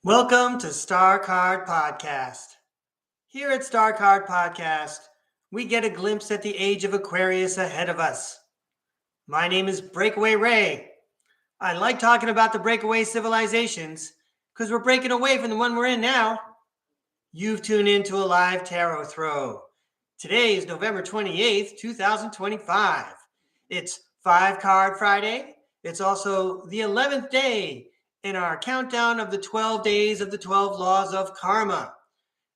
Welcome to STARCARD Podcast. Here at STARCARD Podcast, we get a glimpse at the age of Aquarius ahead of us. My name is Breakaway Ray. I like talking about the breakaway civilizations because we're breaking away from the one we're in now. You've tuned into a live tarot throw. Today is November 28th, 2025. It's 5-Card Friday. It's also the 11th day in our countdown of the 12 days of the 12 laws of karma.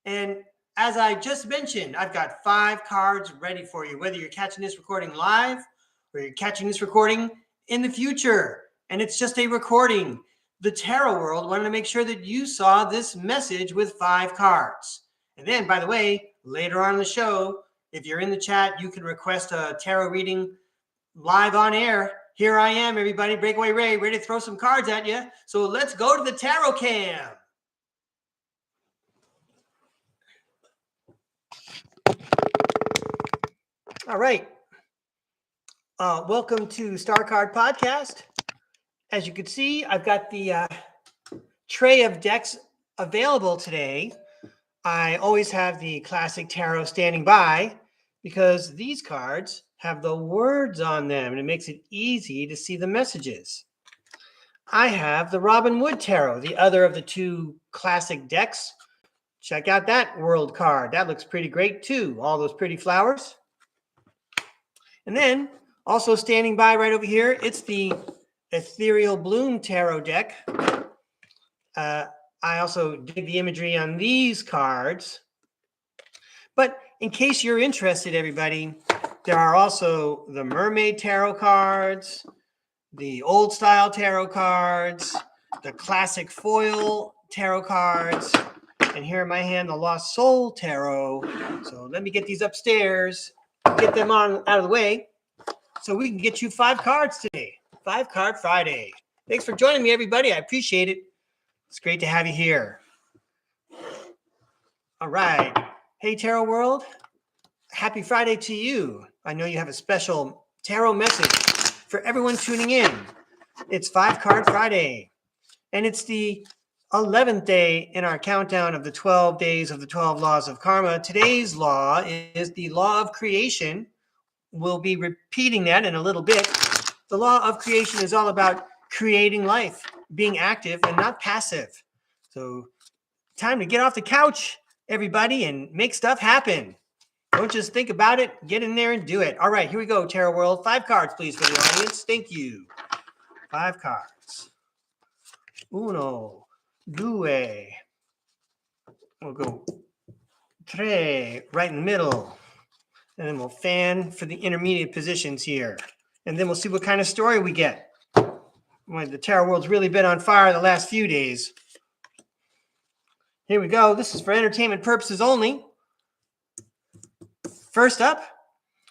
And as I just mentioned, I've got 5 cards ready for you, whether you're catching this recording live or you're catching this recording in the future. And it's just a recording. The tarot world wanted to make sure that you saw this message with 5 cards. And then, by the way, later on in the show, if you're in the chat, you can request a tarot reading live on air. Here I am, everybody, Breakaway Ray, ready to throw some cards at you. So let's go to the tarot cam. All right. Welcome to STARCARD Podcast. As you can see, I've got the tray of decks available today. I always have the classic tarot standing by because these cards have the words on them and it makes it easy to see the messages. I have the Robin Wood Tarot, the other of the 2 classic decks. Check out that world card. That looks pretty great too. All those pretty flowers. And then also standing by right over here, it's the Ethereal Bloom Tarot deck. I also dig the imagery on these cards. But in case you're interested, everybody, there are also the Mermaid Tarot cards, the Old Style Tarot cards, the Classic Foil Tarot cards, and here in my hand, the Lost Soul Tarot. So let me get these upstairs, get them out of the way, so we can get you 5 cards today. 5-Card Friday. Thanks for joining me, everybody. I appreciate it. It's great to have you here. All right. Hey, Tarot World. Happy Friday to you. I know you have a special tarot message for everyone tuning in. It's 5-Card Friday, and it's the 11th day in our countdown of the 12 days of the 12 laws of karma. Today's law is the law of creation. We'll be repeating that in a little bit. The law of creation is all about creating life, being active and not passive. So time to get off the couch, everybody, and make stuff happen. Don't just think about it. Get in there and do it. All right, here we go, Tarot World. 5 cards, please, for the audience. Thank you. 5 cards. Uno, due. We'll go tre, right in the middle. And then we'll fan for the intermediate positions here. And then we'll see what kind of story we get. Well, the tarot world's really been on fire the last few days. Here we go. This is for entertainment purposes only. First up,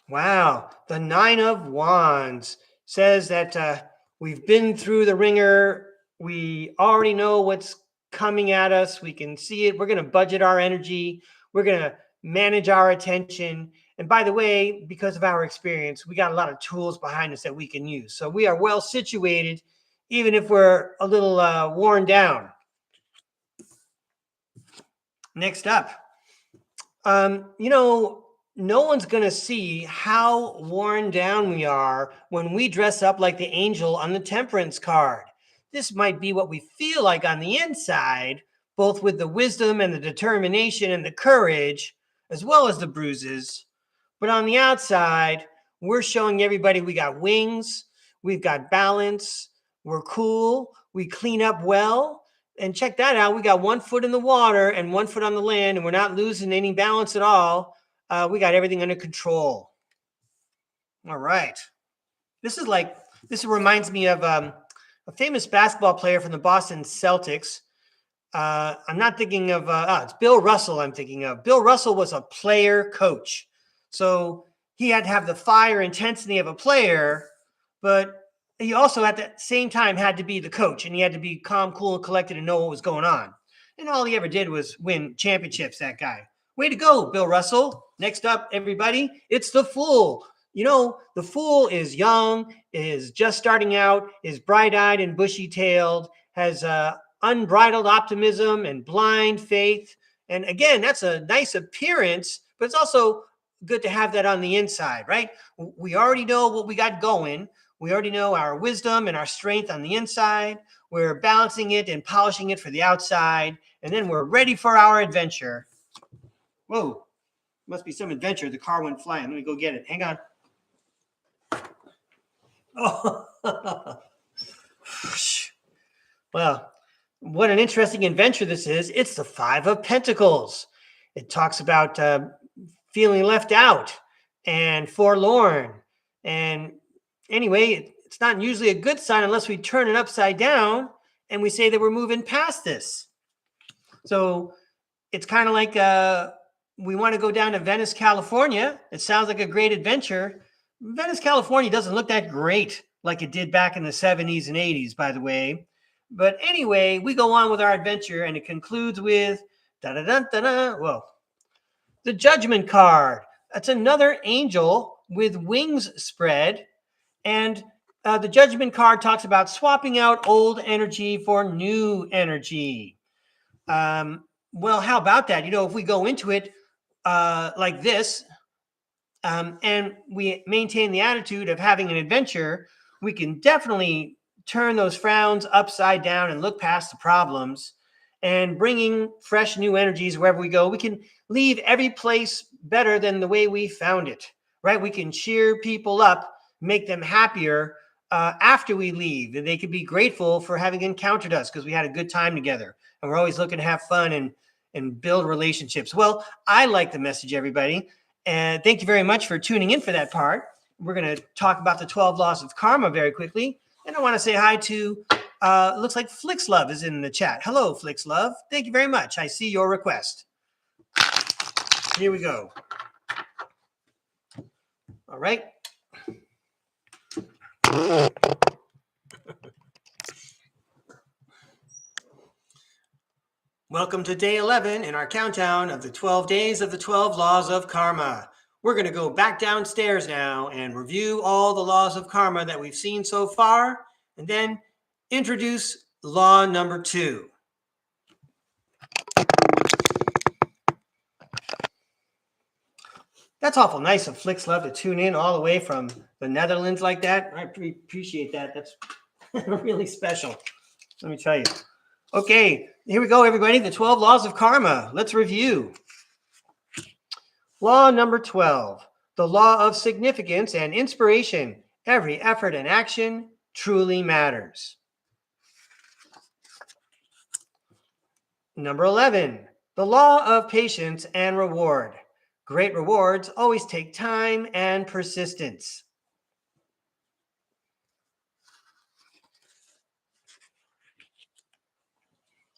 wow, the 9 of Wands says that we've been through the ringer. We already know what's coming at us. We can see it. We're going to budget our energy. We're going to manage our attention. And by the way, because of our experience, we got a lot of tools behind us that we can use. So we are well situated, even if we're a little worn down. Next up, no one's going to see how worn down we are when we dress up like the angel on the Temperance card. This might be what we feel like on the inside, both with the wisdom and the determination and the courage, as well as the bruises. But on the outside, we're showing everybody we got wings, we've got balance, we're cool, we clean up well. And check that out. We got 1 foot in the water and 1 foot on the land, and we're not losing any balance at all. We got everything under control. All right. This reminds me of a famous basketball player from the Boston Celtics. I'm not thinking of, it's Bill Russell I'm thinking of. Bill Russell was a player coach. So he had to have the fire intensity of a player, but he also at the same time had to be the coach, and he had to be calm, cool, and collected and know what was going on. And all he ever did was win championships, that guy. Way to go, Bill Russell. Next up, everybody, it's the Fool. The Fool is young, is just starting out, is bright-eyed and bushy-tailed, has unbridled optimism and blind faith. And again, that's a nice appearance, but it's also good to have that on the inside, right? We already know what we got going. We already know our wisdom and our strength on the inside. We're balancing it and polishing it for the outside. And then we're ready for our adventure. Whoa, must be some adventure. The car went flying. Let me go get it. Hang on. Oh, well, what an interesting adventure this is. It's the Five of Pentacles. It talks about feeling left out and forlorn. And anyway, it's not usually a good sign unless we turn it upside down and we say that we're moving past this. So it's kind of like we want to go down to Venice, California. It sounds like a great adventure. Venice, California doesn't look that great like it did back in the 70s and 80s, by the way. But anyway, we go on with our adventure, and it concludes with whoa, the Judgment card. That's another angel with wings spread. And the Judgment card talks about swapping out old energy for new energy. Well, how about that? If we go into it like this, and we maintain the attitude of having an adventure, we can definitely turn those frowns upside down and look past the problems and bringing fresh new energies wherever we go. We can leave every place better than the way we found it, right? We can cheer people up, make them happier after we leave. And they can be grateful for having encountered us because we had a good time together. And we're always looking to have fun and build relationships. Well, I like the message, everybody. And thank you very much for tuning in for that part. We're going to talk about the 12 laws of karma very quickly. And I want to say hi to, looks like Flixlove is in the chat. Hello, Flixlove. Thank you very much. I see your request. Here we go. All right. Welcome to day 11 in our countdown of the 12 days of the 12 laws of karma. We're going to go back downstairs now and review all the laws of karma that we've seen so far, and then introduce law number 2. That's awful nice of Flixlove to tune in all the way from the Netherlands like that. I appreciate that. That's really special. Let me tell you. Okay, here we go, everybody. The 12 laws of karma. Let's review. Law number 12, the law of significance and inspiration. Every effort and action truly matters. Number 11, the law of patience and reward. Great rewards always take time and persistence.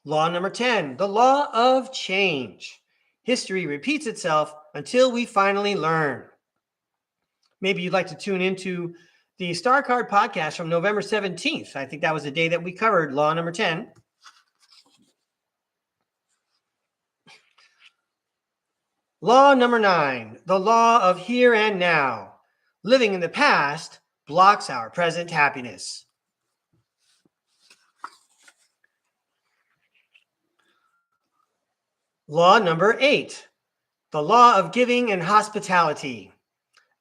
Law number 10, the law of change. History repeats itself until we finally learn. Maybe you'd like to tune into the STARCARD podcast from November 17th. I think that was the day that we covered law number 10. Law number 9, the law of here and now. Living in the past blocks our present happiness. Law number 8, the law of giving and hospitality.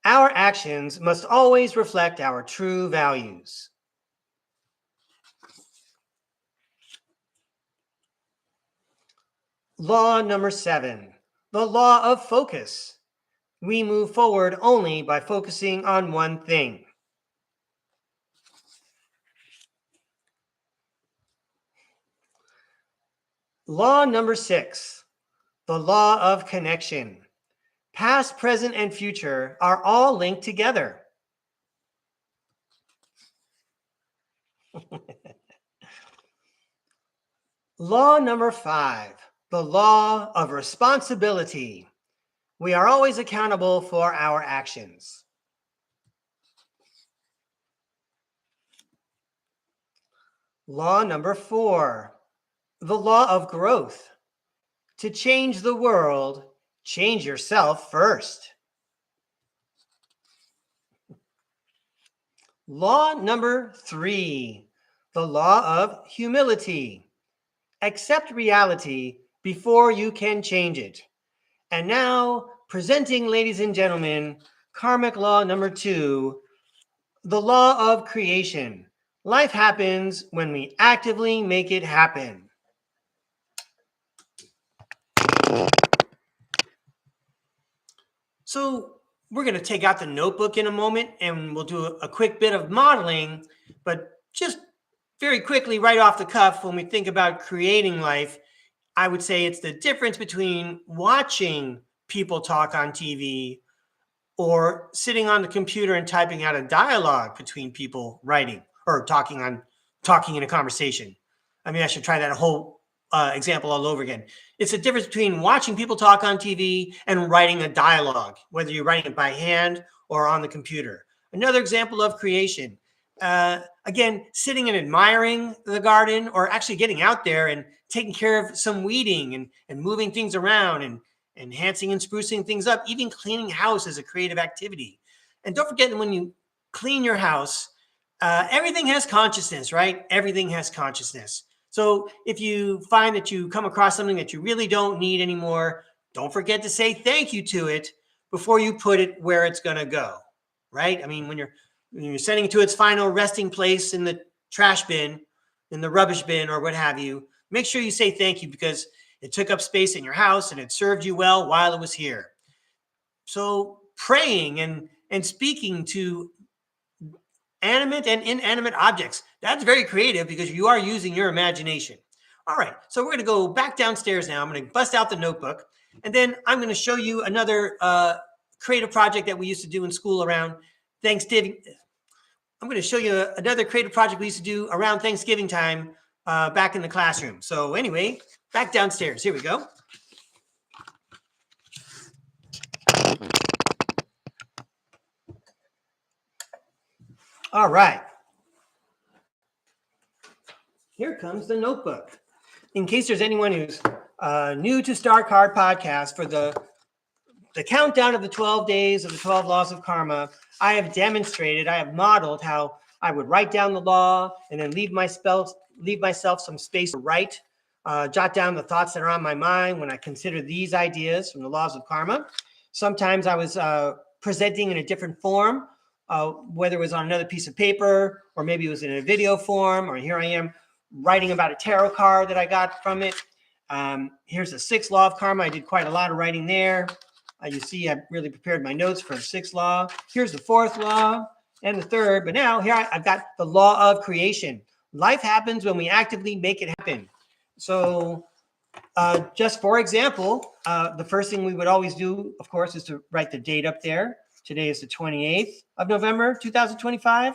Our actions must always reflect our true values. Law number 7, the law of focus. We move forward only by focusing on one thing. Law number 6, the law of connection. Past, present, and future are all linked together. Law number 5, the law of responsibility. We are always accountable for our actions. Law number 4, the law of growth. To change the world, change yourself first. Law number 3, the law of humility. Accept reality before you can change it. And now, presenting, ladies and gentlemen, karmic law number 2, the law of creation. Life happens when we actively make it happen. So we're going to take out the notebook in a moment and we'll do a quick bit of modeling, but just very quickly, right off the cuff, when we think about creating life, I would say it's the difference between watching people talk on TV or sitting on the computer and typing out a dialogue between people writing or talking in a conversation. I mean, I should try that whole example all over again. It's the difference between watching people talk on TV and writing a dialogue, whether you're writing it by hand or on the computer. Another example of creation. Again, sitting and admiring the garden, or actually getting out there and taking care of some weeding and moving things around and enhancing and sprucing things up. Even cleaning house is a creative activity. And don't forget that when you clean your house, everything has consciousness, right? Everything has consciousness. So if you find that you come across something that you really don't need anymore, don't forget to say thank you to it before you put it where it's going to go, right? I mean, when you're sending it to its final resting place in the trash bin, in the rubbish bin, or what have you, make sure you say thank you because it took up space in your house and it served you well while it was here. So praying and speaking to animate and inanimate objects, that's very creative because you are using your imagination. All right, so we're going to go back downstairs now. I'm going to bust out the notebook, and then I'm going to show you another creative project that we used to do in school around Thanksgiving. I'm going to show you another creative project we used to do around Thanksgiving time back in the classroom. So anyway, back downstairs. Here we go. All right. Here comes the notebook. In case there's anyone who's new to StarCard podcast, for the countdown of the 12 days of the 12 laws of karma, I have demonstrated, I have modeled how I would write down the law and then leave myself some space to write, jot down the thoughts that are on my mind when I consider these ideas from the laws of karma. Sometimes I was presenting in a different form, whether it was on another piece of paper, or maybe it was in a video form, or here I am writing about a tarot card that I got from it. Here's the 6th law of karma. I did quite a lot of writing there. You see, I really prepared my notes for the 6th law. Here's the 4th law and the 3rd. But now here I've got the law of creation. Life happens when we actively make it happen. So just for example, the first thing we would always do, of course, is to write the date up there. Today is the 28th of November, 2025.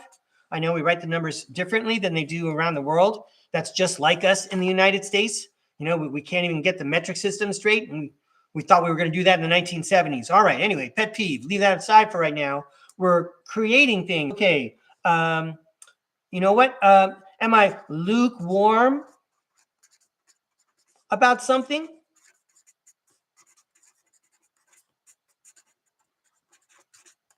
I know we write the numbers differently than they do around the world. That's just like us in the United States. You know, we can't even get the metric system straight. And we thought we were going to do that in the 1970s. All right. Anyway, pet peeve. Leave that aside for right now. We're creating things. Okay. You know what? Am I lukewarm about something?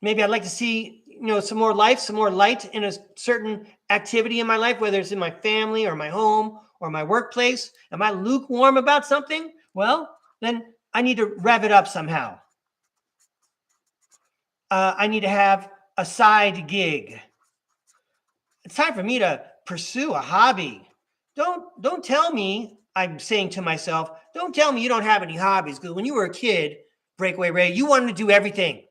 Maybe I'd like to see, some more life, some more light in a certain activity in my life, whether it's in my family or my home or my workplace. Am I lukewarm about something? Well, then I need to rev it up somehow. I need to have a side gig. It's time for me to pursue a hobby. Don't tell me, I'm saying to myself, don't tell me you don't have any hobbies, because when you were a kid, Breakaway Ray, you wanted to do everything.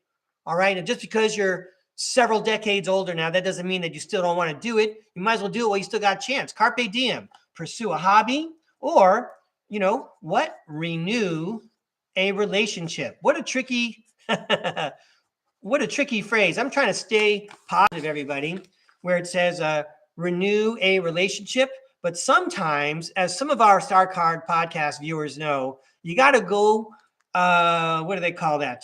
All right. And just because you're several decades older now, that doesn't mean that you still don't want to do it. You might as well do it while you still got a chance. Carpe diem. Pursue a hobby, or, renew a relationship. What a tricky phrase. I'm trying to stay positive, everybody, where it says renew a relationship. But sometimes, as some of our StarCard podcast viewers know, you got to go, what do they call that?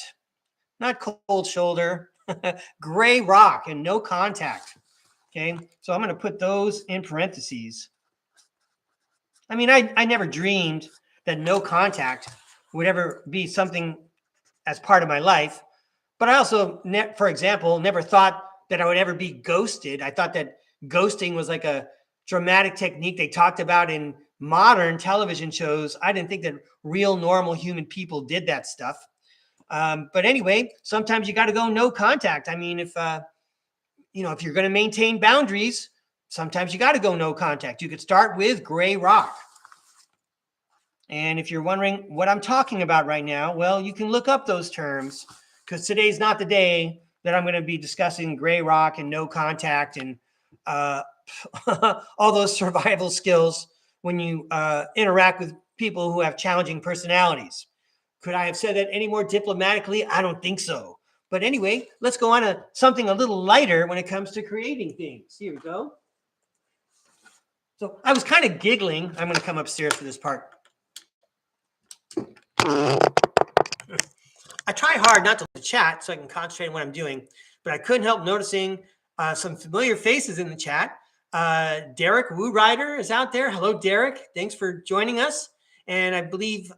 Not cold shoulder, gray rock and no contact. Okay, so I'm going to put those in parentheses. I mean, I never dreamed that no contact would ever be something as part of my life. But I also, for example, never thought that I would ever be ghosted. I thought that ghosting was like a dramatic technique they talked about in modern television shows. I didn't think that real normal human people did that stuff. But anyway, sometimes you got to go no contact. I mean, if if you're going to maintain boundaries, sometimes you got to go no contact. You could start with gray rock. And if you're wondering what I'm talking about right now, well, you can look up those terms, because today's not the day that I'm going to be discussing gray rock and no contact and all those survival skills when you interact with people who have challenging personalities. Could I have said that any more diplomatically? I don't think so. But anyway, let's go on to something a little lighter when it comes to creating things. Here we go. So I was kind of giggling. I'm going to come upstairs for this part. I try hard not to chat so I can concentrate on what I'm doing, but I couldn't help noticing some familiar faces in the chat. Derek Woo Rider is out there. Hello, Derek. Thanks for joining us. And I believe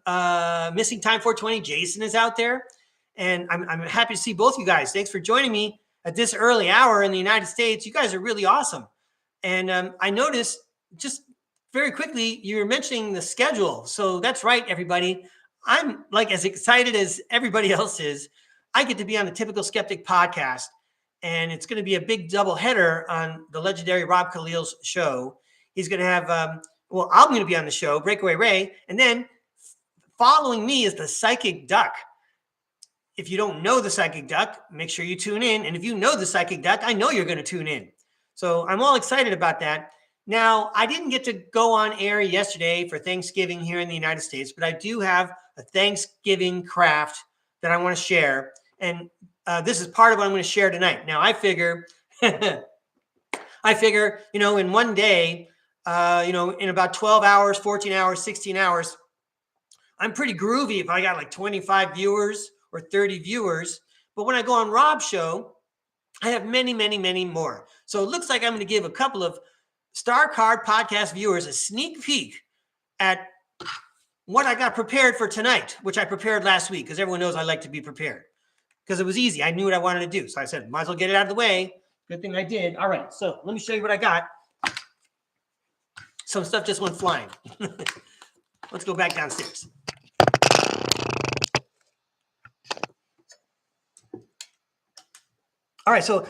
Missing Time 420, Jason is out there. And I'm happy to see both you guys. Thanks for joining me at this early hour in the United States. You guys are really awesome. And I noticed just very quickly, you were mentioning the schedule. So that's right, everybody. I'm like as excited as everybody else is. I get to be on the Typical Skeptic podcast, and it's going to be a big double header on the legendary Rob Khalil's show. He's going to have, I'm going to be on the show, Breakaway Ray, and then following me is the Psychic Duck. If you don't know the Psychic Duck, make sure you tune in. And if you know the Psychic Duck, I know you're going to tune in. So I'm all excited about that. Now, I didn't get to go on air yesterday for Thanksgiving here in the United States, but I do have a Thanksgiving craft that I want to share. And this is part of what I'm going to share tonight. Now, I figure, in one day, in about 12 hours, 14 hours, 16 hours, I'm pretty groovy if I got like 25 viewers or 30 viewers. But when I go on Rob's show, I have many, many, many more. So it looks like I'm going to give a couple of StarCard podcast viewers a sneak peek at what I got prepared for tonight, which I prepared last week, because everyone knows I like to be prepared, because it was easy. I knew what I wanted to do. So I said, might as well get it out of the way. Good thing I did. All right. So let me show you what I got. Some stuff just went flying. Let's go back downstairs. All right. So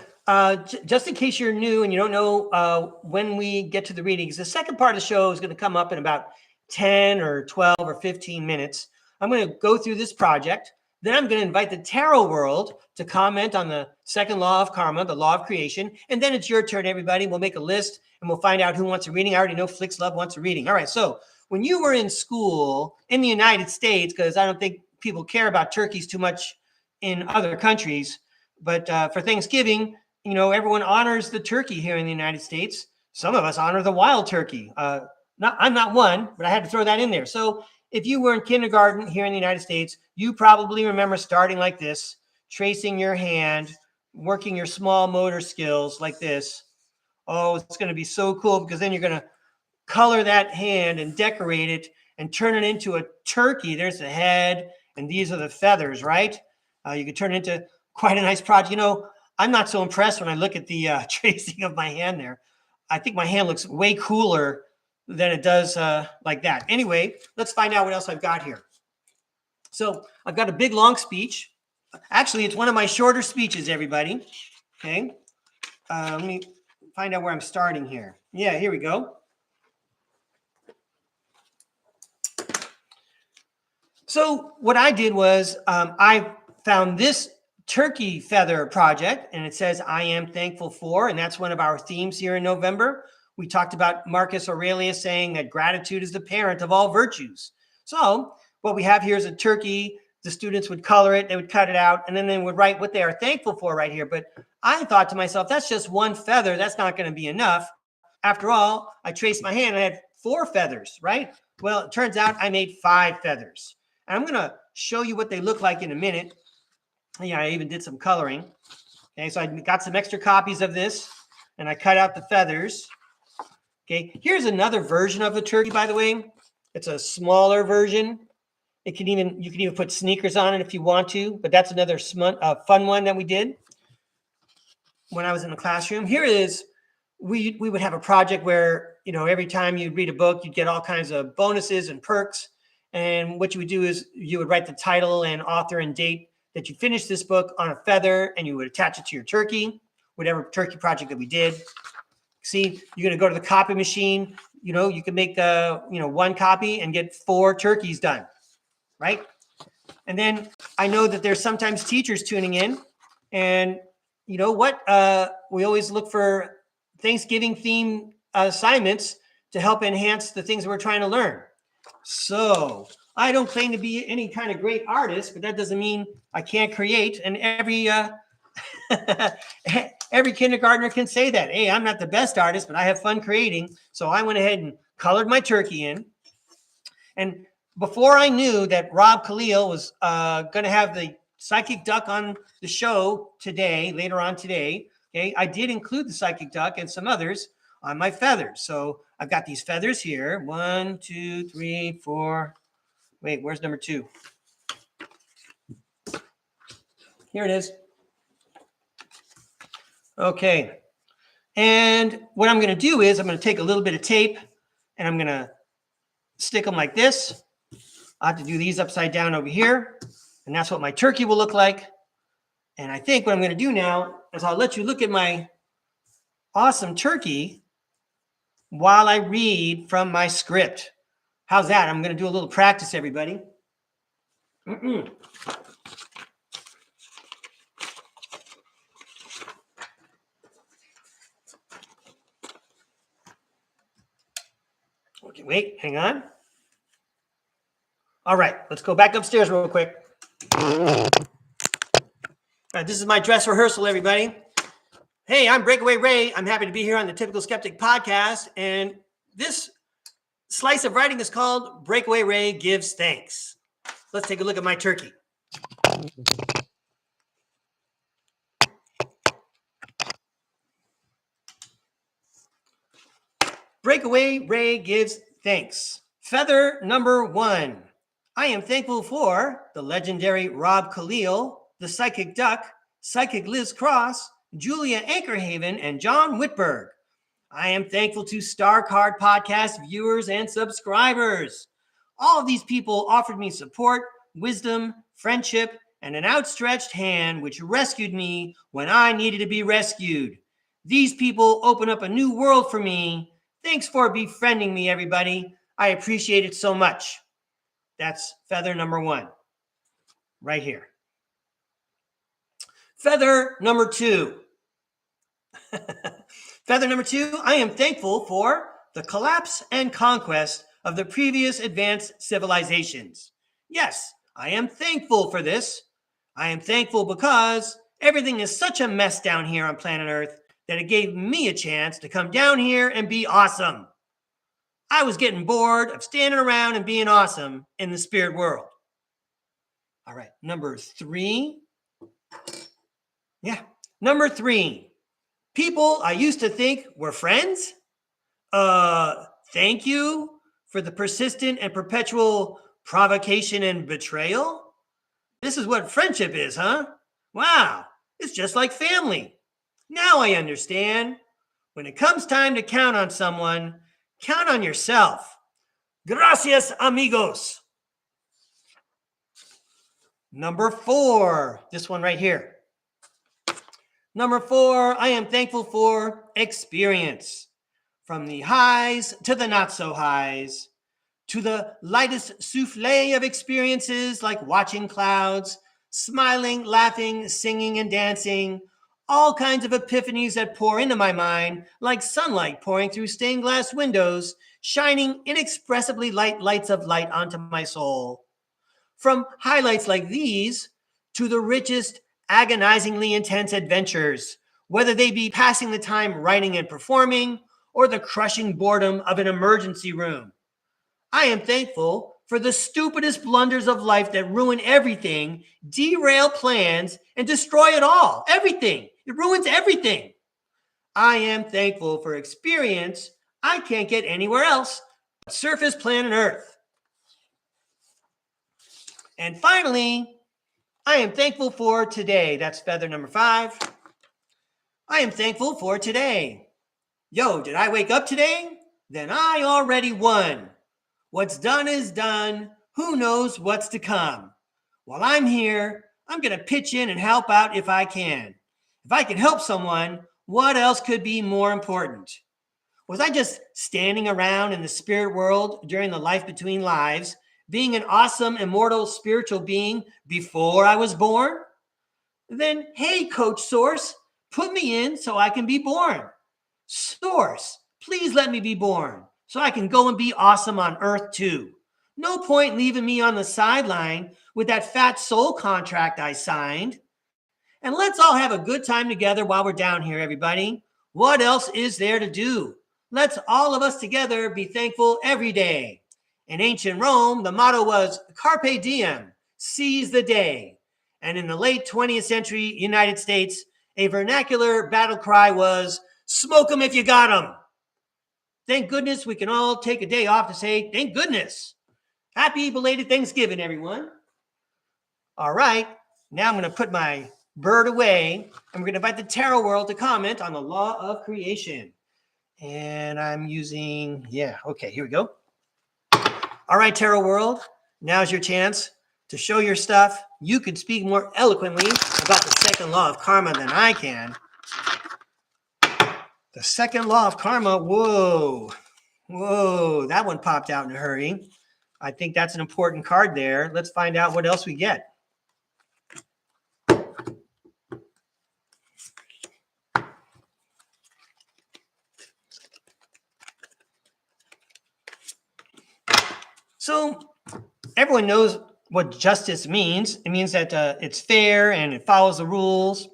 just in case you're new and you don't know when we get to the readings, the second part of the show is going to come up in about 10 or 12 or 15 minutes. I'm going to go through this project. Then I'm going to invite the tarot world to comment on the second law of karma, the law of creation. And then it's your turn, everybody. We'll make a list and we'll find out who wants a reading. I already know Flix Love wants a reading. All right. So when you were in school in the United States, because I don't think people care about turkeys too much in other countries, but for Thanksgiving, everyone honors the turkey here in the United States. Some of us honor the wild turkey. I'm not one, but I had to throw that in there. So if you were in kindergarten here in the United States, you probably remember starting like this, tracing your hand, working your small motor skills like this. Oh, it's going to be so cool, because then you're going to color that hand and decorate it and turn it into a turkey. There's the head, and these are the feathers, right? You could turn it into quite a nice project. I'm not so impressed when I look at the tracing of my hand there. I think my hand looks way cooler than it does like that. Anyway, let's find out what else I've got here. So I've got a big, long speech. Actually, it's one of my shorter speeches, everybody. Okay. Let me find out where I'm starting here. Yeah, here we go. So what I did was I found this turkey feather project, and it says, I am thankful for, and that's one of our themes here in November. We talked about Marcus Aurelius saying that gratitude is the parent of all virtues. So what we have here is a turkey. The students would color it, they would cut it out, and then they would write what they are thankful for right here. But I thought to myself, that's just one feather. That's not going to be enough. After all, I traced my hand. I had 4 feathers, right? Well, it turns out I made 5 feathers. And I'm going to show you what they look like in a minute. Yeah, I even did some coloring. Okay, so I got some extra copies of this, and I cut out the feathers. Okay, here's another version of the turkey, by the way. It's a smaller version. You can even put sneakers on it if you want to, but that's another fun one that we did when I was in the classroom. Here is, we would have a project where every time you read a book, you'd get all kinds of bonuses and perks. And what you would do is you would write the title and author and date that you finished this book on a feather, and you would attach it to your turkey, whatever turkey project that we did. See, you're going to go to the copy machine. You can make one copy and get 4 turkeys done, right? And then I know that there's sometimes teachers tuning in, and you know what? We always look for Thanksgiving themed assignments to help enhance the things that we're trying to learn. So I don't claim to be any kind of great artist, but that doesn't mean I can't create. And every every kindergartner can say that. Hey, I'm not the best artist, but I have fun creating. So I went ahead and colored my turkey in. And before I knew that Rob Khalil was going to have the psychic duck on the show today, later on today, okay, I did include the psychic duck and some others on my feathers. So I've got these feathers here. 1, 2, 3, 4. Wait, where's number 2? Here it is. Okay. And what I'm going to do is I'm going to take a little bit of tape and I'm going to stick them like this. I have to do these upside down over here. And that's what my turkey will look like. And I think what I'm going to do now is I'll let you look at my awesome turkey while I read from my script. How's that? I'm going to do a little practice, everybody. Okay, wait, hang on. All right, let's go back upstairs real quick. All right, this is my dress rehearsal, everybody. Hey, I'm Breakaway Ray. I'm happy to be here on the Typical Skeptic podcast. And this slice of writing is called Breakaway Ray Gives Thanks. Let's take a look at my turkey. Breakaway Ray Gives Thanks. Feather number 1. I am thankful for the legendary Rob Khalil, the Psychic Duck, Psychic Liz Cross, Julia Ankerhaven, and John Whitberg. I am thankful to STARCARD podcast viewers and subscribers. All of these people offered me support, wisdom, friendship, and an outstretched hand which rescued me when I needed to be rescued. These people open up a new world for me. Thanks for befriending me, everybody. I appreciate it so much. That's feather number 1, right here. Feather number 2. Feather number 2, I am thankful for the collapse and conquest of the previous advanced civilizations. Yes, I am thankful for this. I am thankful because everything is such a mess down here on planet Earth that it gave me a chance to come down here and be awesome. I was getting bored of standing around and being awesome in the spirit world. All right, number 3. Yeah, number 3. People I used to think were friends. Thank you for the persistent and perpetual provocation and betrayal. This is what friendship is, huh? Wow, it's just like family. Now I understand. When it comes time to count on someone, count on yourself. Gracias, amigos. Number 4, this one right here. Number 4, I am thankful for experience. From the highs to the not so highs, to the lightest souffle of experiences like watching clouds, smiling, laughing, singing, and dancing, all kinds of epiphanies that pour into my mind like sunlight pouring through stained glass windows, shining inexpressibly lights of light onto my soul. From highlights like these to the richest, agonizingly intense adventures, whether they be passing the time writing and performing or the crushing boredom of an emergency room. I am thankful for the stupidest blunders of life that ruin everything, derail plans, and destroy it all. Everything. It ruins everything. I am thankful for experience I can't get anywhere else but surface planet Earth. And finally, I am thankful for today. That's feather number 5. I am thankful for today. Yo, did I wake up today? then I already won. What's done is done. Who knows what's to come? While I'm here, I'm going to pitch in and help out if I can. If I can help someone, what else could be more important? Was I just standing around in the spirit world during the life between lives, being an awesome, immortal, spiritual being before I was born? Then, hey, Coach Source, put me in so I can be born. Source, please let me be born so I can go and be awesome on Earth too. No point leaving me on the sideline with that fat soul contract I signed. And let's all have a good time together while we're down here, everybody. What else is there to do? Let's all of us together be thankful every day. In ancient Rome, the motto was Carpe Diem, seize the day. And in the late 20th century United States, a vernacular battle cry was, smoke 'em if you got 'em. Thank goodness we can all take a day off to say, thank goodness. Happy belated Thanksgiving, everyone. All right, now I'm going to put my bird away, and we're going to invite the tarot world to comment on the law of creation. And I'm using, okay, here we go. All right, tarot world, now's your chance to show your stuff. You could speak more eloquently about the second law of karma than I can. The second law of karma, whoa, that one popped out in a hurry. I think that's an important card there. Let's find out what else we get. So everyone knows what justice means. It means that it's fair and it follows the rules.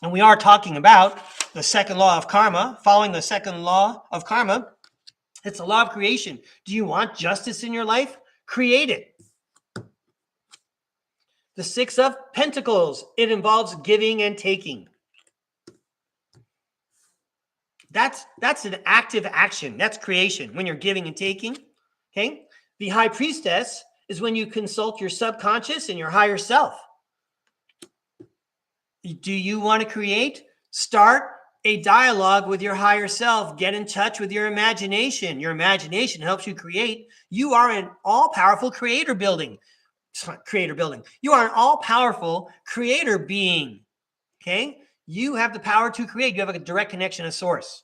And we are talking about the second law of karma. Following the second law of karma, it's the law of creation. Do you want justice in your life? Create it. The Six of Pentacles, it involves giving and taking. That's an active action. That's creation when you're giving and taking. Okay. The High Priestess is when you consult your subconscious and your higher self. Do you want to create? Start a dialogue with your higher self. Get in touch with your imagination. Your imagination helps you create. You are an all-powerful creator building. You are an all-powerful creator being. Okay? You have the power to create. You have a direct connection to source.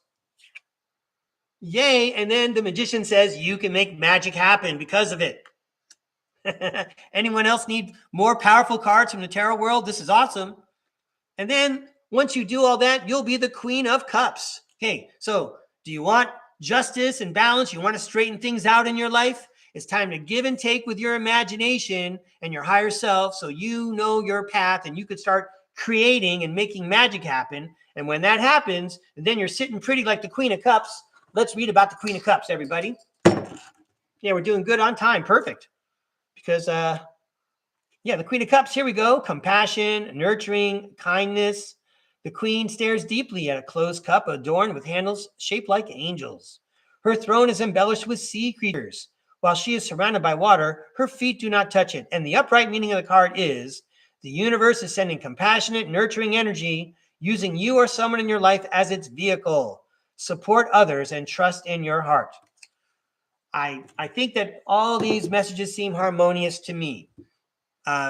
Yay. And then the magician says you can make magic happen because of it. Anyone else need more powerful cards from the tarot world? This is awesome. And then once you do all that, you'll be the Queen of Cups. Okay, so do you want justice and balance? You want to straighten things out in your life? It's time to give and take with your imagination and your higher self so you know your path and you could start creating and making magic happen. And when that happens, then you're sitting pretty like the Queen of Cups. Let's read about the Queen of Cups, everybody. Yeah, we're doing good on time. Perfect. Because, the Queen of Cups, here we go. Compassion, nurturing, kindness. The Queen stares deeply at a closed cup adorned with handles shaped like angels. Her throne is embellished with sea creatures. While she is surrounded by water, her feet do not touch it. And the upright meaning of the card is the universe is sending compassionate, nurturing energy, using you or someone in your life as its vehicle. Support others and trust in your heart. I think that all these messages seem harmonious to me.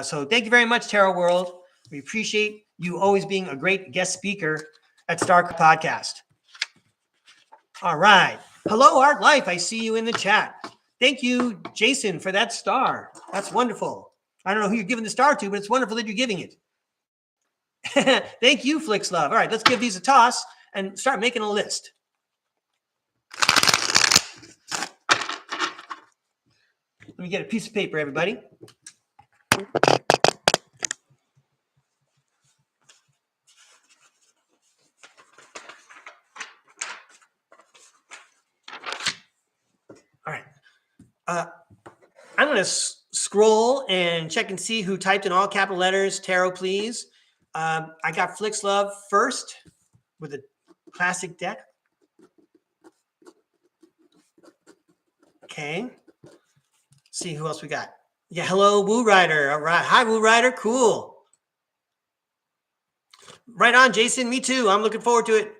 So thank you very much, Tarot World. We appreciate you always being a great guest speaker at STARCARD Podcast. All right. Hello, Art Life. I see you in the chat. Thank you, Jason, for that star. That's wonderful. I don't know who you're giving the star to, but it's wonderful that you're giving it. Thank you, Flix Love. All right, let's give these a toss and start making a list. Let me get a piece of paper, everybody. All right. I'm going to scroll and check and see who typed in all capital letters. Tarot, please. I got Flix Love first with a classic deck. Okay. See who else we got. Yeah, hello, Woo Rider. All right. Hi, Woo Rider. Cool. Right on, Jason. Me too. I'm looking forward to it.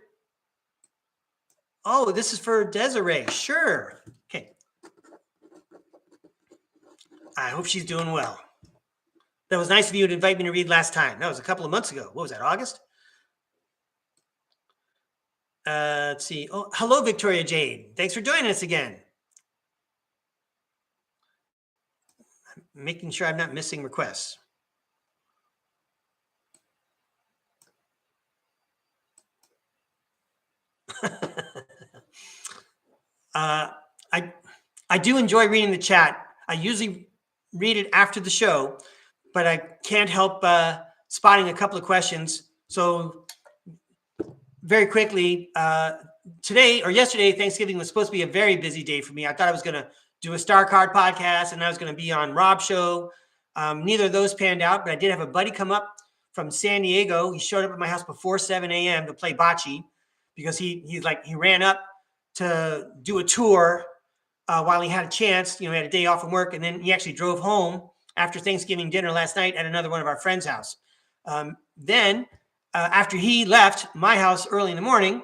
Oh, this is for Desiree. Sure. Okay. I hope she's doing well. That was nice of you to invite me to read last time. That was a couple of months ago. What was that, August? Let's see. Oh, hello, Victoria Jade. Thanks for joining us again. I'm making sure I'm not missing requests. I do enjoy reading the chat. I usually read it after the show, but I can't help spotting a couple of questions. So very quickly, today or yesterday, Thanksgiving was supposed to be a very busy day for me. I thought I was going to do a STARCARD podcast and I was going to be on Rob's show. Neither of those panned out, but I did have a buddy come up from San Diego. He showed up at my house before 7 a.m. to play bocce because he ran up to do a tour while he had a chance. He had a day off from work, and then he actually drove home after Thanksgiving dinner last night at another one of our friends' house. Then after he left my house early in the morning,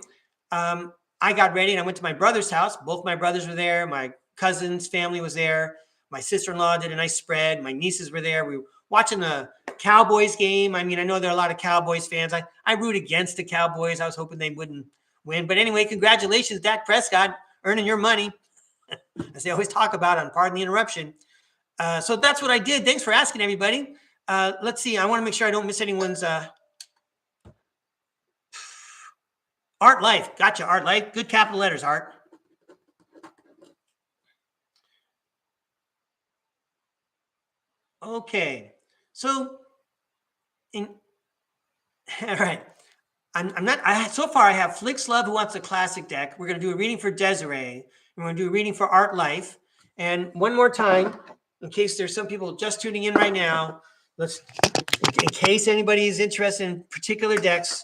I got ready and I went to my brother's house. Both my brothers were there. My cousin's family was there. My sister-in-law did a nice spread. My nieces were there. We were watching the Cowboys game. I mean, I know there are a lot of Cowboys fans. I root against the Cowboys. I was hoping they wouldn't win. But anyway, congratulations, Dak Prescott, earning your money, as they always talk about on Pardon the Interruption. So that's what I did. Thanks for asking, everybody. Let's see. I want to make sure I don't miss anyone's Art Life. Gotcha, Art Life. Good capital letters, Art. Okay. So, all right. So far I have Flicks Love, who wants a classic deck. We're going to do a reading for Desiree. We're going to do a reading for Art Life. And one more time, in case there's some people just tuning in right now, in case anybody is interested in particular decks,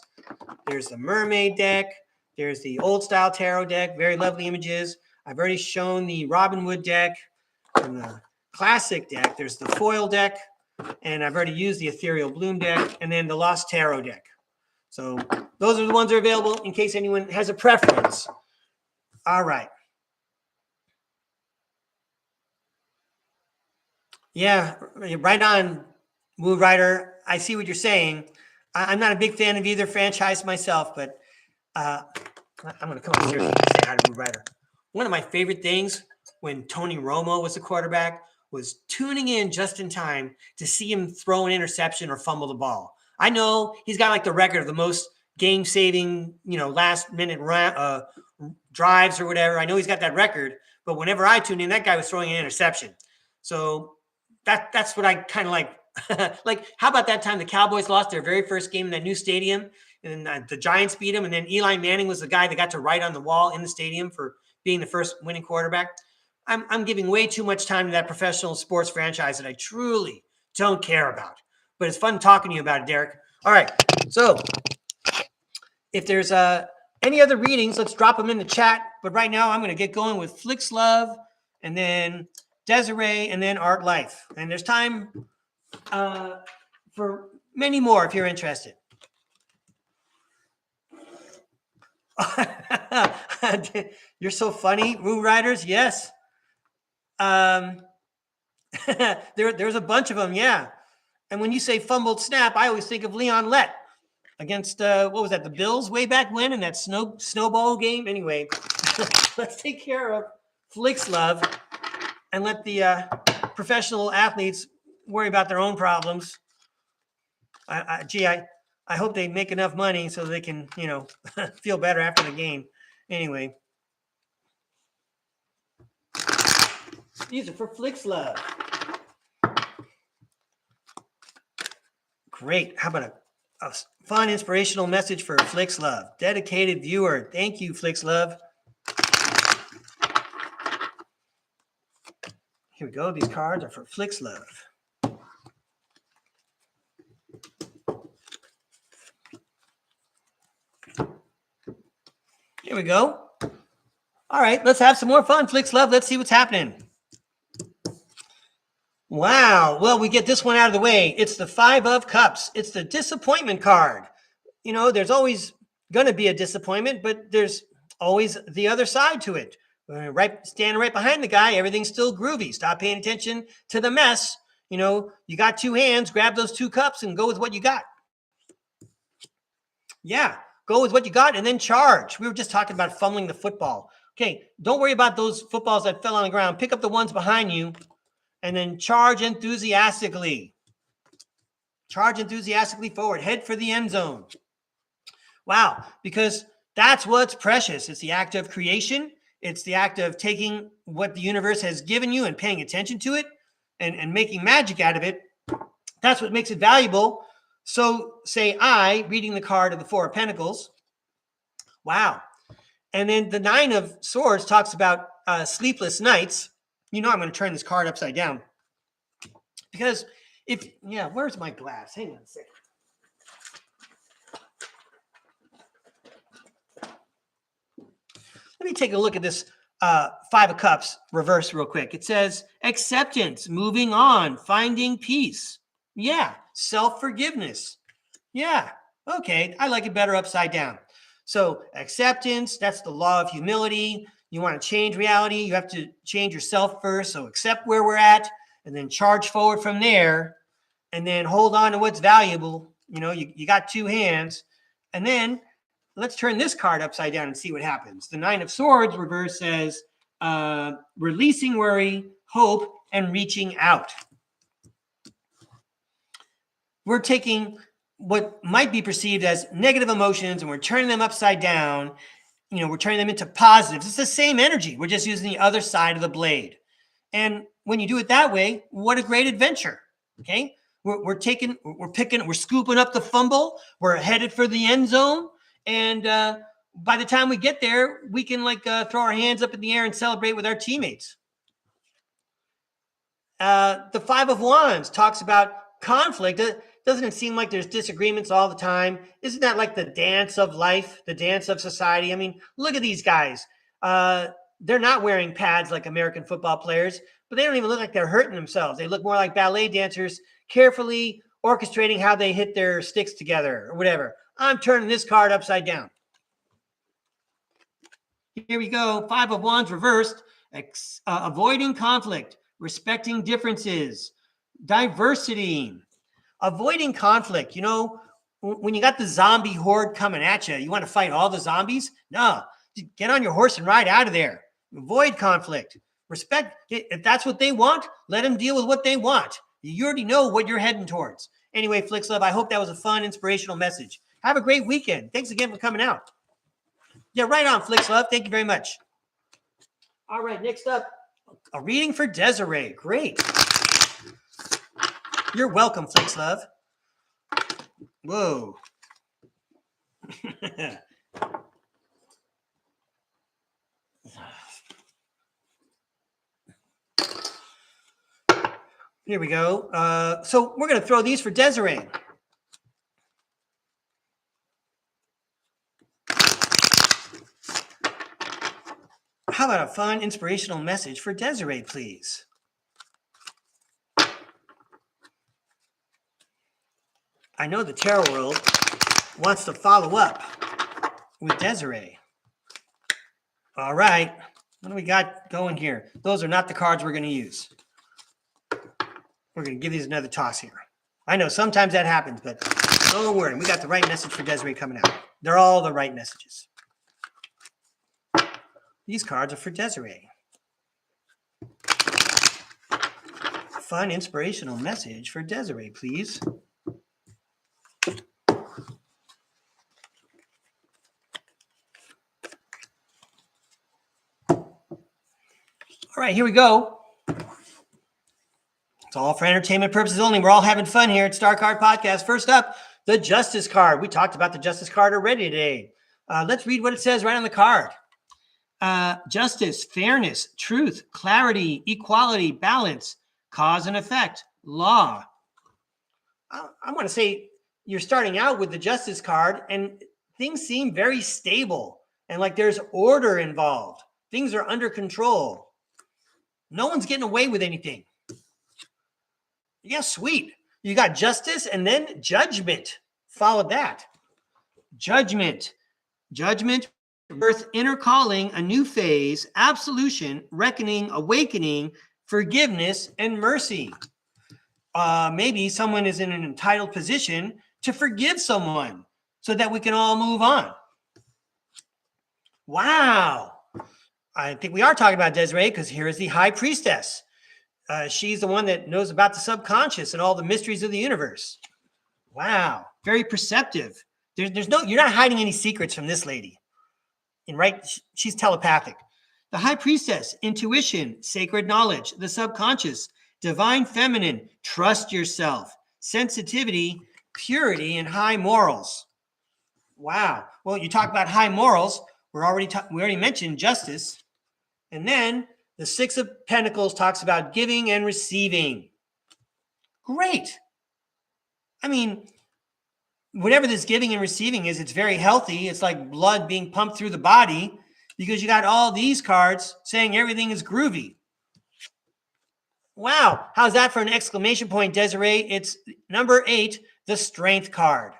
there's the Mermaid deck. There's the old style tarot deck, very lovely images. I've already shown the Robin Wood deck and the classic deck. There's the foil deck, and I've already used the Ethereal Bloom deck, and then the Lost Tarot deck. So those are the ones that are available in case anyone has a preference. All right. Yeah, right on, Woo Rider. I see what you're saying. I'm not a big fan of either franchise myself, but I'm going to come up here and say hi to Woo Rider. One of my favorite things when Tony Romo was the quarterback was tuning in just in time to see him throw an interception or fumble the ball. I know he's got like the record of the most game-saving, last minute drives or whatever. I know he's got that record, but whenever I tuned in, that guy was throwing an interception. So that's what I kind of like. Like, how about that time the Cowboys lost their very first game in that new stadium, and the Giants beat them, and then Eli Manning was the guy that got to write on the wall in the stadium for being the first winning quarterback? I'm giving way too much time to that professional sports franchise that I truly don't care about. But it's fun talking to you about it, Derek. All right. So if there's any other readings, let's drop them in the chat. But right now I'm going to get going with Flicks Love, and then Desiree, and then Art Life. And there's time for many more if you're interested. You're so funny, Woo Riders. Yes. There's a bunch of them. Yeah. And when you say fumbled snap, I always think of Leon Lett against, what was that? The Bills way back when in that snowball game. Anyway, let's take care of Flicks Love and let the professional athletes worry about their own problems. I hope they make enough money so they can, feel better after the game. Anyway, these are for Flicks Love. Great. How about a fun, inspirational message for Flicks Love? Dedicated viewer. Thank you, Flicks Love. Here we go. These cards are for Flicks Love. Here we go. All right, let's have some more fun, Flicks Love. Let's see what's happening. Wow. Well, we get this one out of the way. It's the 5 of Cups. It's the disappointment card. There's always going to be a disappointment, but there's always the other side to it. Right, standing right behind the guy, everything's still groovy. Stop paying attention to the mess. You know, you got two hands, grab those two cups and go with what you got. Yeah, go with what you got and then charge. We were just talking about fumbling the football. Okay, don't worry about those footballs that fell on the ground. Pick up the ones behind you and then charge enthusiastically. Charge enthusiastically forward. Head for the end zone. Wow, because that's what's precious. It's the act of creation. It's the act of taking what the universe has given you and paying attention to it and making magic out of it. That's what makes it valuable. So say I, reading the card of the Four of Pentacles. Wow. And then the Nine of Swords talks about sleepless nights. You know I'm going to turn this card upside down. Because where's my glass? Hang on a second. Let me take a look at this Five of Cups reverse real quick. It says acceptance, moving on, finding peace. Yeah, self-forgiveness. Yeah, okay, I like it better upside down. So acceptance, that's the law of humility. You want to change reality, you have to change yourself first. So accept where we're at and then charge forward from there and then hold on to what's valuable. You know, you got two hands. And then let's turn this card upside down and see what happens. The Nine of Swords reverse says releasing worry, hope, and reaching out. We're taking what might be perceived as negative emotions and we're turning them upside down. You know, we're turning them into positives. It's the same energy. We're just using the other side of the blade. And when you do it that way, what a great adventure. Okay. We're scooping up the fumble. We're headed for the end zone. And by the time we get there, we can throw our hands up in the air and celebrate with our teammates. The Five of Wands talks about conflict. Doesn't it seem like there's disagreements all the time? Isn't that like the dance of life, the dance of society? I mean, look at these guys. They're not wearing pads like American football players, but they don't even look like they're hurting themselves. They look more like ballet dancers, carefully orchestrating how they hit their sticks together or whatever. I'm turning this card upside down. Here we go. Five of Wands reversed. Avoiding conflict, respecting differences, diversity, avoiding conflict. You know, when you got the zombie horde coming at you, you want to fight all the zombies? No, get on your horse and ride out of there. Avoid conflict. Respect. If that's what they want, let them deal with what they want. You already know what you're heading towards. Anyway, FlixLove, I hope that was a fun, inspirational message. Have a great weekend. Thanks again for coming out. Yeah, right on, FlixLove. Thank you very much. All right, next up, a reading for Desiree. Great. You're welcome, FlixLove. Whoa. Here we go. So we're going to throw these for Desiree. How about a fun, inspirational message for Desiree, please? I know the tarot world wants to follow up with Desiree. All right. What do we got going here? Those are not the cards we're going to use. We're going to give these another toss here. I know sometimes that happens, but don't worry. We got the right message for Desiree coming out. They're all the right messages. These cards are for Desiree. Fun, inspirational message for Desiree, please. All right, here we go. It's all for entertainment purposes only. We're all having fun here at StarCard Podcast. First up, the Justice card. We talked about the Justice card already today. Let's read what it says right on the card. Justice, fairness, truth, clarity, equality, balance, cause and effect, law. I want to say you're starting out with the Justice card and things seem very stable and like there's order involved. Things are under control. No one's getting away with anything. Yeah, sweet. You got justice and then judgment. Followed that. Judgment. Judgment birth, inner calling, a new phase, absolution, reckoning, awakening, forgiveness, and mercy. Maybe someone is in an entitled position to forgive someone so that we can all move on. Wow. I think we are talking about Desiree, because here is the High Priestess. She's the one that knows about the subconscious and all the mysteries of the universe. Wow. Very perceptive. There's no, you're not hiding any secrets from this lady. And right, she's telepathic. The High Priestess, intuition, sacred knowledge, the subconscious, divine feminine, trust yourself, sensitivity, purity, and high morals. Wow. Well, you talk about high morals. We already mentioned justice. And then the Six of Pentacles talks about giving and receiving. Great. I mean, whatever this giving and receiving is, it's very healthy. It's like blood being pumped through the body, because you got all these cards saying everything is groovy. Wow. How's that for an exclamation point, Desiree? It's number 8, the Strength card.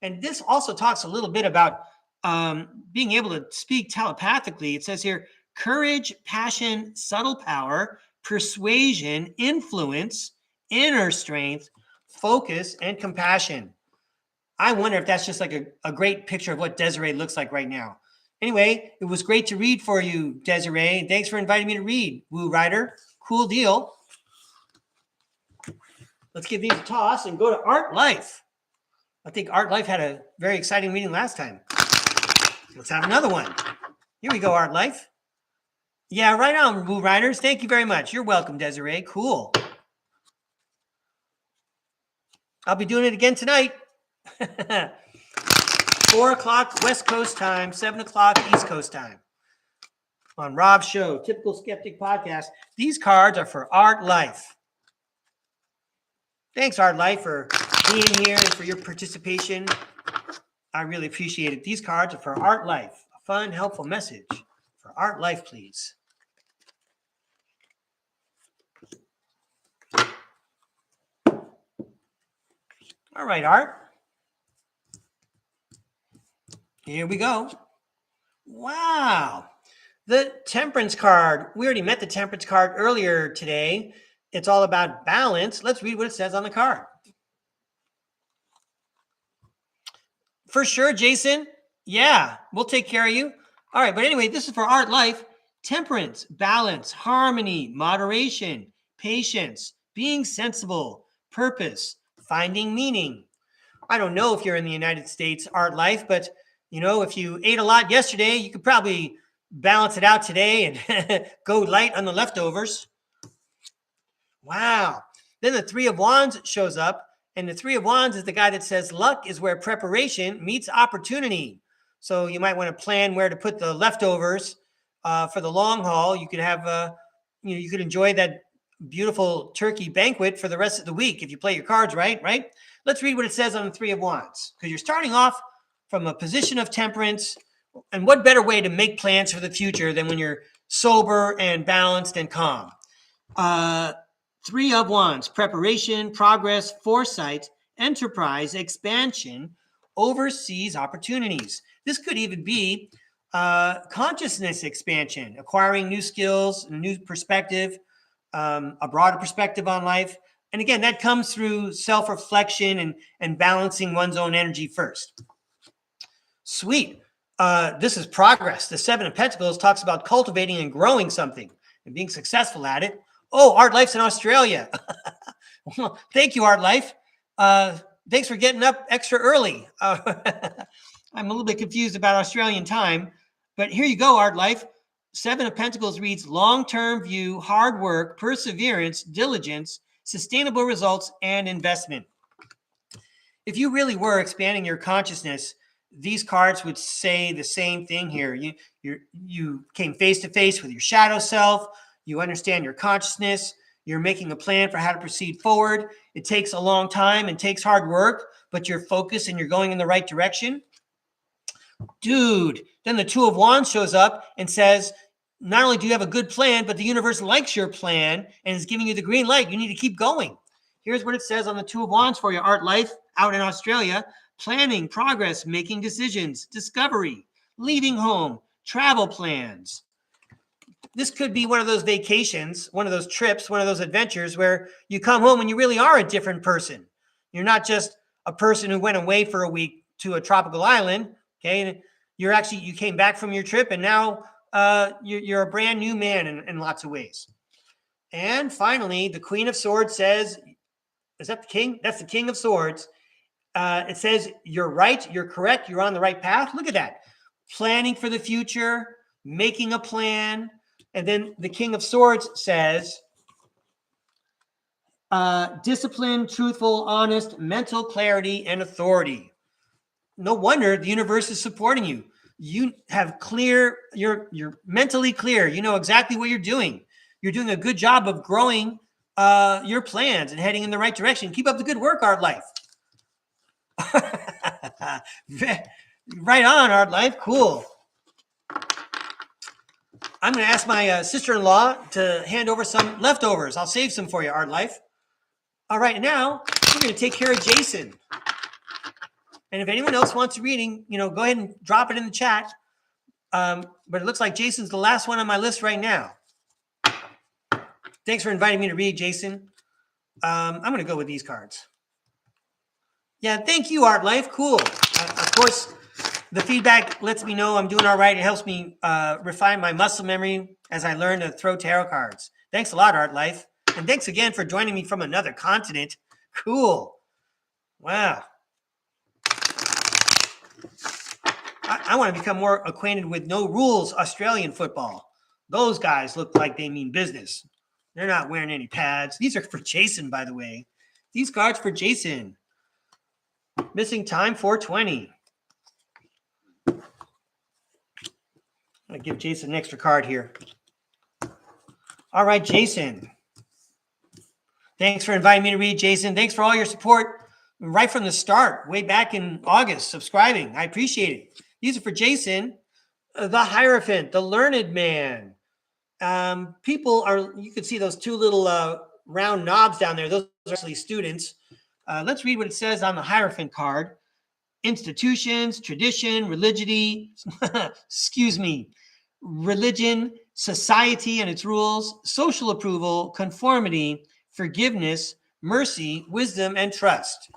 And this also talks a little bit about being able to speak telepathically. It says here, courage, passion, subtle power, persuasion, influence, inner strength, focus, and compassion. I wonder if that's just like a great picture of what Desiree looks like right now. Anyway, it was great to read for you, Desiree. Thanks for inviting me to read, Woo Rider. Cool deal. Let's give these a toss and go to Art Life. I think Art Life had a very exciting meeting last time. Let's have another one. Here we go, Art Life. Yeah, right on, Woo Riders. Thank you very much. You're welcome, Desiree. Cool. I'll be doing it again tonight. 4 o'clock West Coast time, 7 o'clock East Coast time. On Rob's show, Typical Skeptic Podcast. These cards are for Art Life. Thanks, Art Life, for being here and for your participation. I really appreciate it. These cards are for Art Life. A fun, helpful message for Art Life, please. All right, Art. Here we go. Wow. The Temperance card. We already met the Temperance card earlier today. It's all about balance. Let's read what it says on the card. For sure, Jason. Yeah, we'll take care of you. All right, but anyway, this is for Art Life. Temperance, balance, harmony, moderation, patience, being sensible, purpose, finding meaning. I don't know if you're in the United States, Art Life, but you know, if you ate a lot yesterday, you could probably balance it out today and go light on the leftovers. Wow. Then the Three of Wands shows up, and the Three of Wands is the guy that says luck is where preparation meets opportunity. So you might want to plan where to put the leftovers for the long haul. You could have, you could enjoy that beautiful turkey banquet for the rest of the week if you play your cards right, right? Let's read what it says on the Three of Wands, because you're starting off from a position of temperance. And what better way to make plans for the future than when you're sober and balanced and calm? Three of Wands, preparation, progress, foresight, enterprise, expansion, overseas opportunities. This could even be consciousness expansion, acquiring new skills, a new perspective, a broader perspective on life. And again, that comes through self-reflection and balancing one's own energy first. Sweet. This is progress. The Seven of Pentacles talks about cultivating and growing something and being successful at it. Oh, Art Life's in Australia. Well, thank you, Art Life. Thanks for getting up extra early. I'm a little bit confused about Australian time, but here you go, Art Life. Seven of Pentacles reads long-term view, hard work, perseverance, diligence, sustainable results, and investment. If you really were expanding your consciousness, these cards would say the same thing here. You came face to face with your shadow self. You understand your consciousness. You're making a plan for how to proceed forward. It takes a long time and takes hard work, but you're focused and you're going in the right direction. Dude, then the Two of Wands shows up and says, not only do you have a good plan, but the universe likes your plan and is giving you the green light. You need to keep going. Here's what it says on the Two of Wands for your Art Life out in Australia. Planning, progress, making decisions, discovery, leaving home, travel plans. This could be one of those vacations, one of those trips, one of those adventures where you come home and you really are a different person. You're not just a person who went away for a week to a tropical island. Okay. You came back from your trip and now you're a brand new man in lots of ways. And finally, the Queen of Swords says, is that the king? That's the King of Swords. It says, you're right, you're correct, you're on the right path. Look at that. Planning for the future, making a plan. And then the King of Swords says, discipline, truthful, honest, mental clarity, and authority. No wonder the universe is supporting you. You have clear, you're mentally clear. You know exactly what you're doing. You're doing a good job of growing your plans and heading in the right direction. Keep up the good work, Art Life. Right on, Art Life. Cool. I'm going to ask my sister-in-law to hand over some leftovers. I'll save some for you, Art Life. All right, now we're going to take care of Jason. And if anyone else wants a reading, go ahead and drop it in the chat. But it looks like Jason's the last one on my list right now. Thanks for inviting me to read, Jason. I'm going to go with these cards. Yeah, thank you, Art Life. Cool. Of course, the feedback lets me know I'm doing all right. It helps me refine my muscle memory as I learn to throw tarot cards. Thanks a lot, Art Life. And thanks again for joining me from another continent. Cool. Wow. I want to become more acquainted with No Rules Australian football. Those guys look like they mean business. They're not wearing any pads. These are for Jason, by the way. These cards for Jason. Missing time 420. I'm going to give Jason an extra card here. All right, Jason. Thanks for inviting me to read, Jason. Thanks for all your support right from the start, way back in August, subscribing. I appreciate it. These are for Jason, the Hierophant, the Learned Man. You can see those two little round knobs down there. Those are actually students. Let's read what it says on the Hierophant card. Institutions, tradition, religion, religion, society and its rules, social approval, conformity, forgiveness, mercy, wisdom, and trust.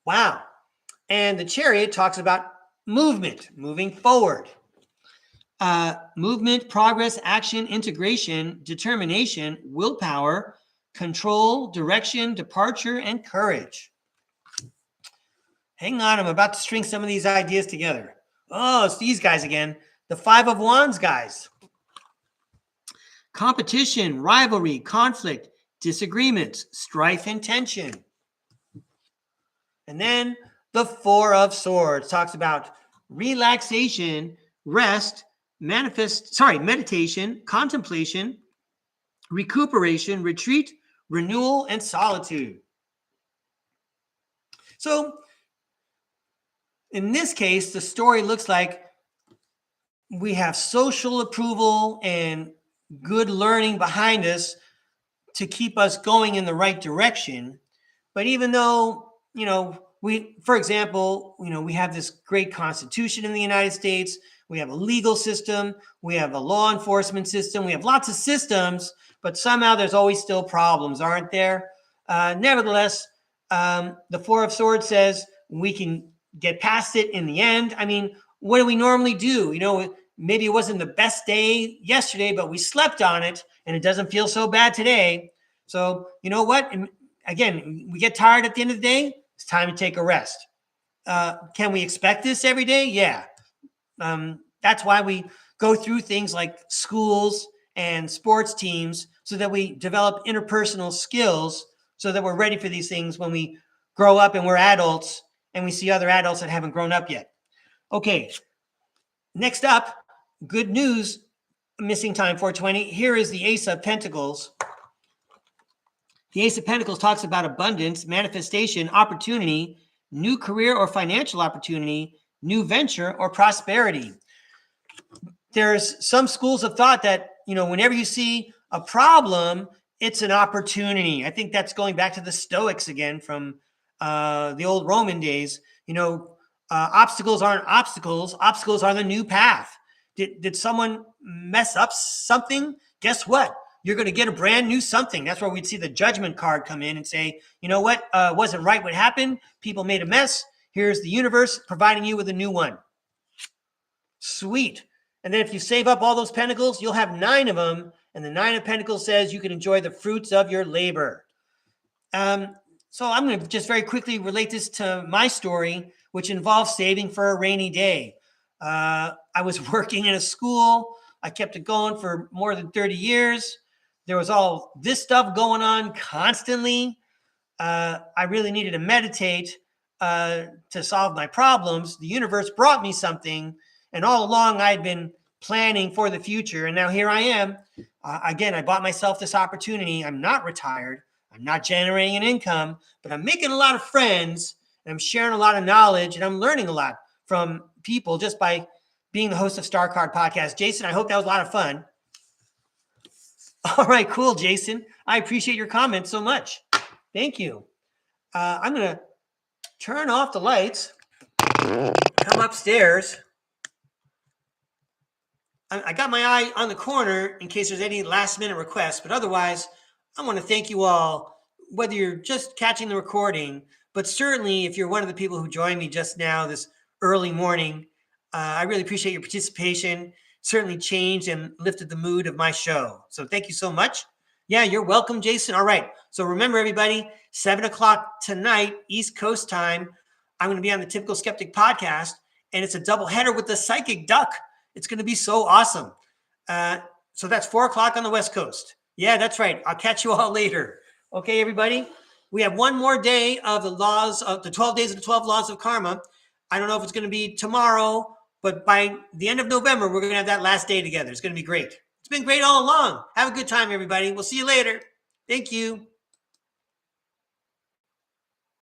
Wow. And the Chariot talks about movement, moving forward. Movement, progress, action, integration, determination, willpower, control, direction, departure, and courage. Hang on, I'm about to string some of these ideas together. Oh, it's these guys again. The Five of Wands guys. Competition, rivalry, conflict, disagreements, strife, and tension. And then the Four of Swords talks about relaxation, rest, meditation, contemplation, recuperation, retreat, renewal, and solitude. So in this case, the story looks like we have social approval and good learning behind us to keep us going in the right direction. But even though, for example, we have this great constitution in the United States, we have a legal system, we have a law enforcement system, we have lots of systems, but somehow there's always still problems, aren't there? Nevertheless, the Four of Swords says we can get past it in the end. I mean, what do we normally do? Maybe it wasn't the best day yesterday, but we slept on it and it doesn't feel so bad today. So you know what? Again, we get tired at the end of the day. It's time to take a rest. Can we expect this every day? Yeah. That's why we go through things like schools and sports teams so that we develop interpersonal skills so that we're ready for these things when we grow up and we're adults and we see other adults that haven't grown up yet. Okay. Next up, good news, missing time 420. Here is the Ace of Pentacles. The Ace of Pentacles talks about abundance, manifestation, opportunity, new career or financial opportunity, new venture or prosperity. There's some schools of thought that, whenever you see a problem, it's an opportunity. I think that's going back to the Stoics again from the old Roman days. Obstacles aren't obstacles. Obstacles are the new path. Did someone mess up something? Guess what? You're going to get a brand new something. That's where we'd see the judgment card come in and say, you know what? Wasn't right what happened. People made a mess. Here's the universe providing you with a new one. Sweet. And then if you save up all those pentacles, you'll have 9 of them. And the 9 of pentacles says you can enjoy the fruits of your labor. So I'm going to just very quickly relate this to my story, which involves saving for a rainy day. I was working in a school. I kept it going for more than 30 years. There was all this stuff going on constantly. I really needed to meditate to solve my problems. The universe brought me something, and all along I'd been planning for the future, and now here I am. Again, I bought myself this opportunity. I'm not retired. I'm not generating an income, but I'm making a lot of friends, and I'm sharing a lot of knowledge, and I'm learning a lot from people just by being the host of StarCard Podcast. Jason, I hope that was a lot of fun. All right, cool, Jason. I appreciate your comments so much. Thank you. I'm going to turn off the lights, come upstairs. I got my eye on the corner in case there's any last minute requests, but otherwise, I want to thank you all, whether you're just catching the recording, but certainly if you're one of the people who joined me just now this early morning, I really appreciate your participation. Certainly changed and lifted the mood of my show. So thank you so much. Yeah, you're welcome, Jason. All right. So remember, everybody, 7 o'clock tonight, East Coast time, I'm going to be on the Typical Skeptic podcast, and it's a double header with the Psychic Duck. It's going to be so awesome. So that's 4 o'clock on the West Coast. Yeah, that's right. I'll catch you all later. Okay, everybody. We have one more day of the 12 days of the 12 laws of karma. I don't know if it's going to be tomorrow, but by the end of November, we're going to have that last day together. It's going to be great. It's been great all along. Have a good time, everybody. We'll see you later. Thank you.